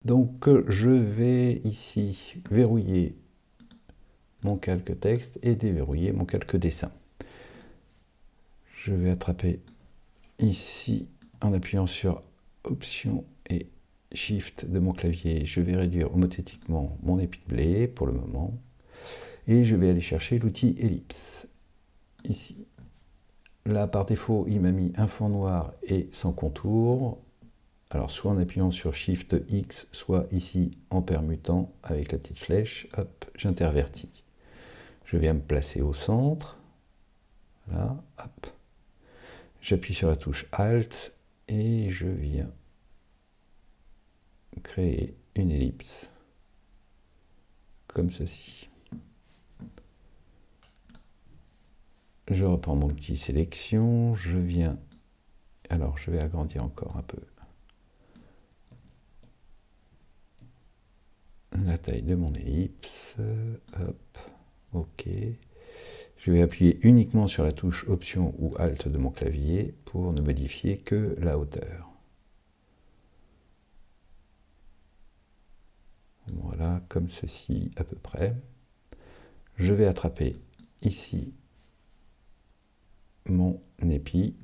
Donc je vais ici verrouiller mon calque texte et déverrouiller mon calque dessin. Je vais attraper ici en appuyant sur Option et Shift de mon clavier. Je vais réduire homothétiquement mon épi de blé pour le moment. Et je vais aller chercher l'outil ellipse. Ici. Là, par défaut, il m'a mis un fond noir et sans contour. Alors, soit en appuyant sur Shift X, soit ici en permutant avec la petite flèche. Hop, j'intervertis. Je viens me placer au centre. Là, hop. J'appuie sur la touche Alt et je viens créer une ellipse comme ceci. Je reprends mon outil sélection, je viens, alors je vais agrandir encore un peu la taille de mon ellipse, hop, ok. Je vais appuyer uniquement sur la touche Option ou Alt de mon clavier pour ne modifier que la hauteur. Voilà, comme ceci à peu près. Je vais attraper ici mon épi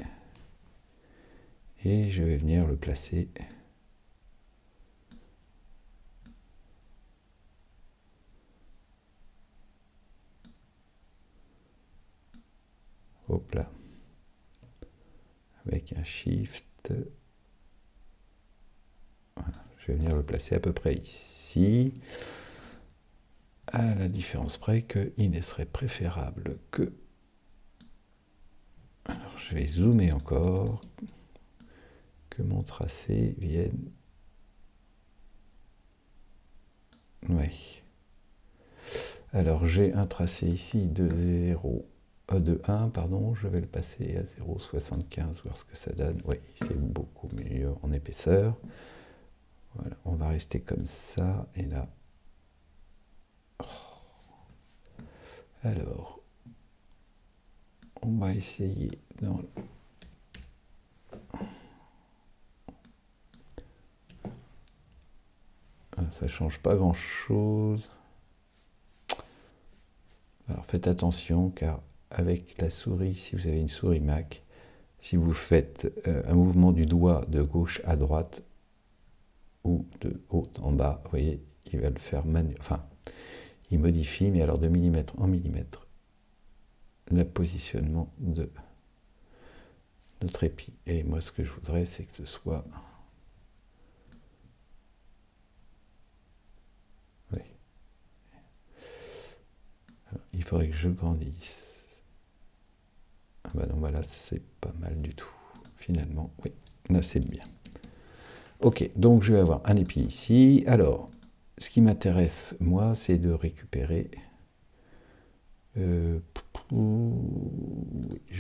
et je vais venir le placer hop là avec un Shift. Voilà. Je vais venir le placer à peu près ici, à la différence près qu'il serait préférable que... Alors je vais zoomer encore, que mon tracé vienne... Oui. Alors j'ai un tracé ici de 1, pardon, je vais le passer à 0,75, voir ce que ça donne. Oui, c'est beaucoup mieux en épaisseur. Voilà, on va rester comme ça, et là... Alors, on va essayer dans... Ça change pas grand-chose. Alors faites attention, car avec la souris, si vous avez une souris Mac, si vous faites un mouvement du doigt de gauche à droite ou de haut en bas, vous voyez, il va le faire enfin, il modifie, mais alors de millimètre en millimètre, le positionnement de notre épi. Et moi, ce que je voudrais, c'est que ce soit... Oui. Alors, il faudrait que je grandisse. Ah bah non, voilà, c'est pas mal du tout. Finalement, oui, là c'est bien. Ok, donc je vais avoir un épi ici. Alors, ce qui m'intéresse, moi, c'est de récupérer... je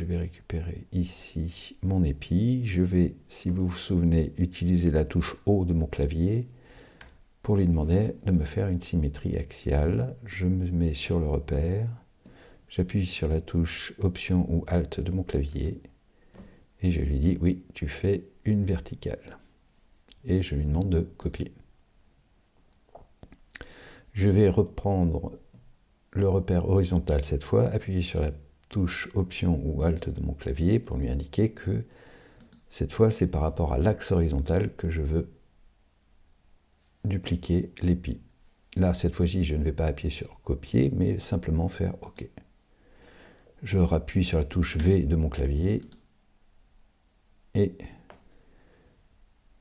vais récupérer ici mon épi. Je vais, si vous vous souvenez, utiliser la touche O de mon clavier pour lui demander de me faire une symétrie axiale. Je me mets sur le repère, j'appuie sur la touche Option ou Alt de mon clavier et je lui dis oui, tu fais une verticale. Et je lui demande de copier. Je vais reprendre le repère horizontal cette fois, appuyer sur la touche Option ou Alt de mon clavier pour lui indiquer que cette fois c'est par rapport à l'axe horizontal que je veux dupliquer l'épi. Là, cette fois-ci, je ne vais pas appuyer sur copier, mais simplement faire OK. Je rappuie sur la touche V de mon clavier et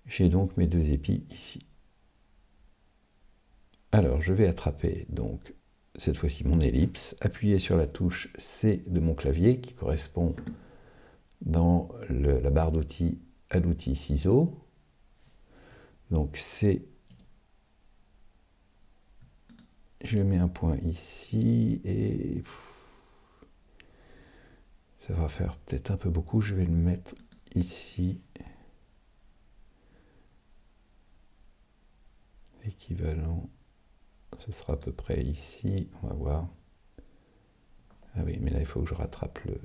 j'ai donc mes deux épis ici. Alors, je vais attraper donc cette fois-ci mon ellipse, appuyer sur la touche C de mon clavier qui correspond dans la barre d'outils à l'outil ciseau. Donc C, je mets un point ici et ça va faire peut-être un peu beaucoup, je vais le mettre ici. L'équivalent, ce sera à peu près ici, on va voir. Ah oui, mais là il faut que je rattrape le...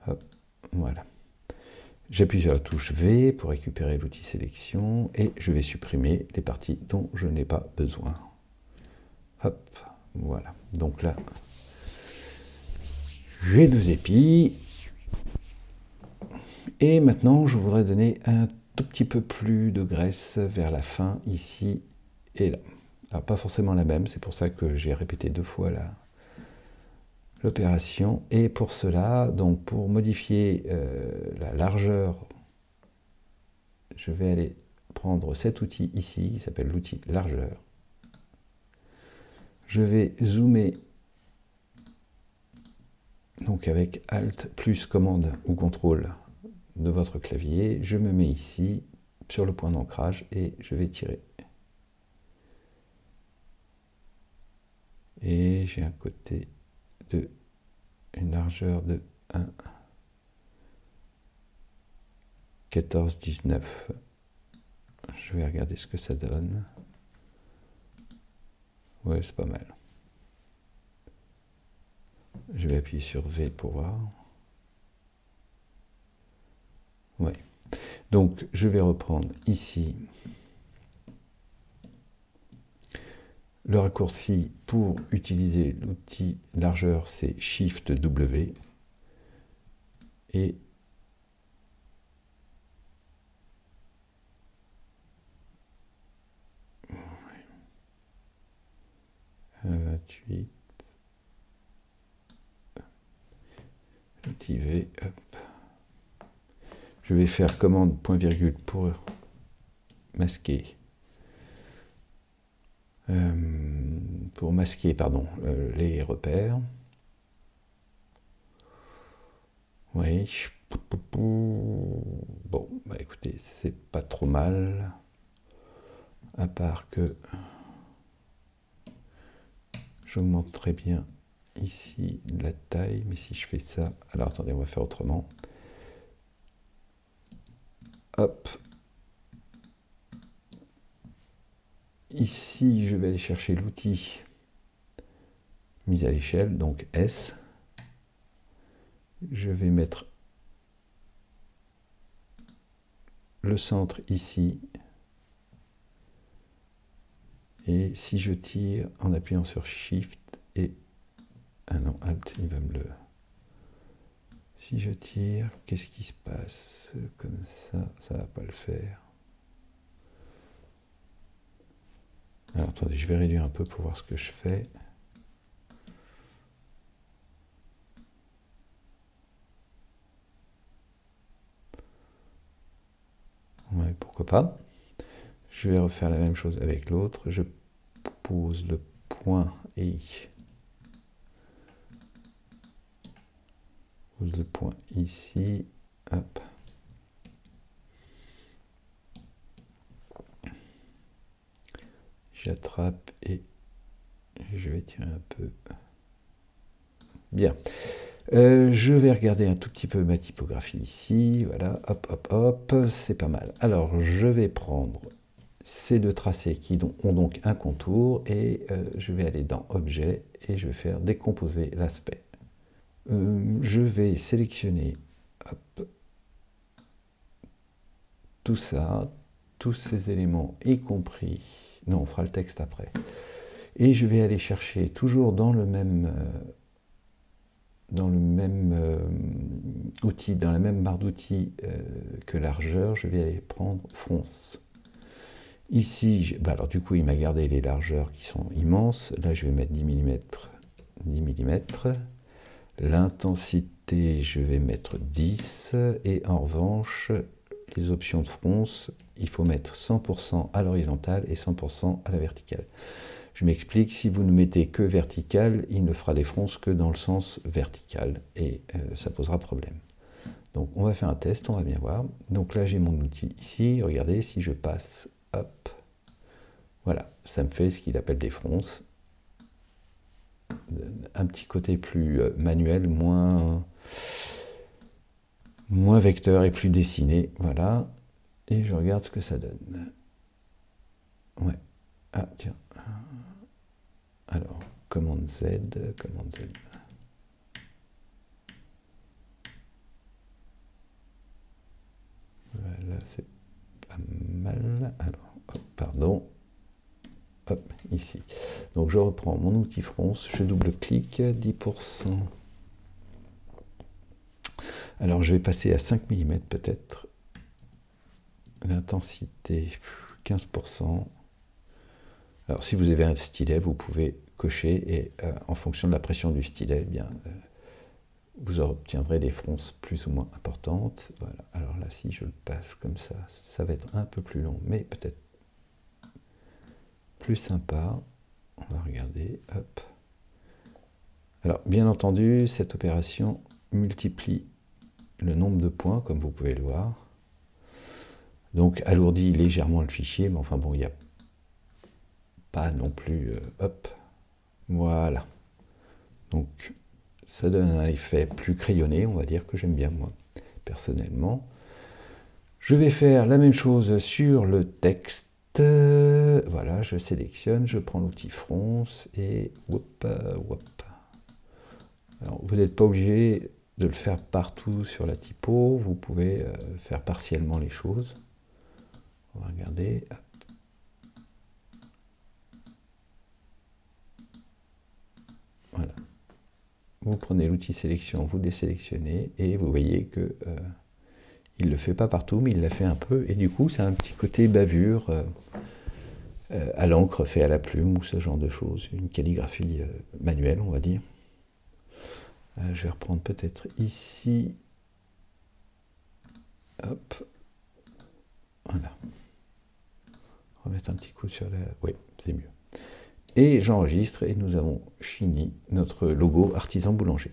Hop, voilà. J'appuie sur la touche V pour récupérer l'outil sélection et je vais supprimer les parties dont je n'ai pas besoin. Hop, voilà. Donc là, j'ai 2 épis. Et maintenant, je voudrais donner un tout petit peu plus de graisse vers la fin, ici et là. Alors, pas forcément la même, c'est pour ça que j'ai répété 2 fois l'opération. Et pour cela, donc pour modifier la largeur, je vais aller prendre cet outil ici, qui s'appelle l'outil largeur. Je vais zoomer, donc avec Alt plus commande ou contrôle de votre clavier, je me mets ici sur le point d'ancrage et je vais tirer. Et j'ai un côté de une largeur de 1,14-19. Je vais regarder ce que ça donne. Ouais, c'est pas mal. Je vais appuyer sur V pour voir. Ouais. Donc, je vais reprendre ici le raccourci pour utiliser l'outil largeur, c'est Shift W. Et V, outil V, hop. Je vais faire commande point virgule pour masquer. Les repères. Oui. Bon, bah écoutez, c'est pas trop mal. À part que j'augmente très bien ici la taille, mais si je fais ça... Alors attendez, on va faire autrement. Hop. Ici, je vais aller chercher l'outil mise à l'échelle, donc S. Je vais mettre le centre ici. Et si je tire en appuyant sur Shift et... Ah non, Alt, il va me le... Si je tire, qu'est-ce qui se passe? Comme ça, ça ne va pas le faire. Alors attendez, je vais réduire un peu pour voir ce que je fais. Ouais, pourquoi pas. Je vais refaire la même chose avec l'autre. Je pose le point et pose le point ici. Hop. J'attrape et je vais tirer un peu. Bien. Je vais regarder un tout petit peu ma typographie ici. Voilà, hop, hop, hop, c'est pas mal. Alors, je vais prendre ces 2 tracés qui ont donc un contour et je vais aller dans Objet et je vais faire décomposer l'aspect. Je vais sélectionner hop, tout ça, tous ces éléments, y compris... Non, on fera le texte après. Et je vais aller chercher, toujours dans le même outil, dans la même barre d'outils que largeur, je vais aller prendre fronce. Ici, alors du coup, il m'a gardé les largeurs qui sont immenses. Là, je vais mettre 10 mm. 10 mm. L'intensité, je vais mettre 10. Et en revanche, les options de fronce, il faut mettre 100% à l'horizontale et 100% à la verticale. Je m'explique, si vous ne mettez que vertical, il ne fera des fronces que dans le sens vertical et ça posera problème. Donc on va faire un test, on va bien voir. Donc là j'ai mon outil ici, regardez, si je passe, hop, voilà, ça me fait ce qu'il appelle des fronces. Un petit côté plus manuel, moins vecteur et plus dessiné, voilà. Et je regarde ce que ça donne. Ouais, ah tiens. Alors, commande Z, commande Z. Vous c'est pas mal. Alors, hop, pardon. Hop, ici. Donc je reprends mon outil fronce, je double-clique, 10%. Alors je vais passer à 5 mm peut-être. L'intensité, 15%. Alors si vous avez un stylet, vous pouvez cocher et en fonction de la pression du stylet, eh bien, vous obtiendrez des fronces plus ou moins importantes. Voilà. Alors là, si je le passe comme ça va être un peu plus long, mais peut-être plus sympa. On va regarder, hop. Alors, bien entendu, cette opération multiplie le nombre de points, comme vous pouvez le voir. Donc, alourdit légèrement le fichier, mais enfin bon, il n'y a pas non plus... hop, voilà. Donc, ça donne un effet plus crayonné, on va dire, que j'aime bien, moi, personnellement. Je vais faire la même chose sur le texte. Voilà, je sélectionne, je prends l'outil fronce et whoop, whoop. Alors, vous n'êtes pas obligé de le faire partout sur la typo, vous pouvez faire partiellement les choses. On va regarder. Voilà. Vous prenez l'outil sélection, vous désélectionnez et vous voyez que il ne le fait pas partout, mais il l'a fait un peu. Et du coup, c'est un petit côté bavure à l'encre fait à la plume ou ce genre de choses. Une calligraphie manuelle, on va dire. Je vais reprendre peut-être ici. Hop. Voilà. Remettre un petit coup sur la... Oui, c'est mieux. Et j'enregistre et nous avons fini notre logo artisan boulanger.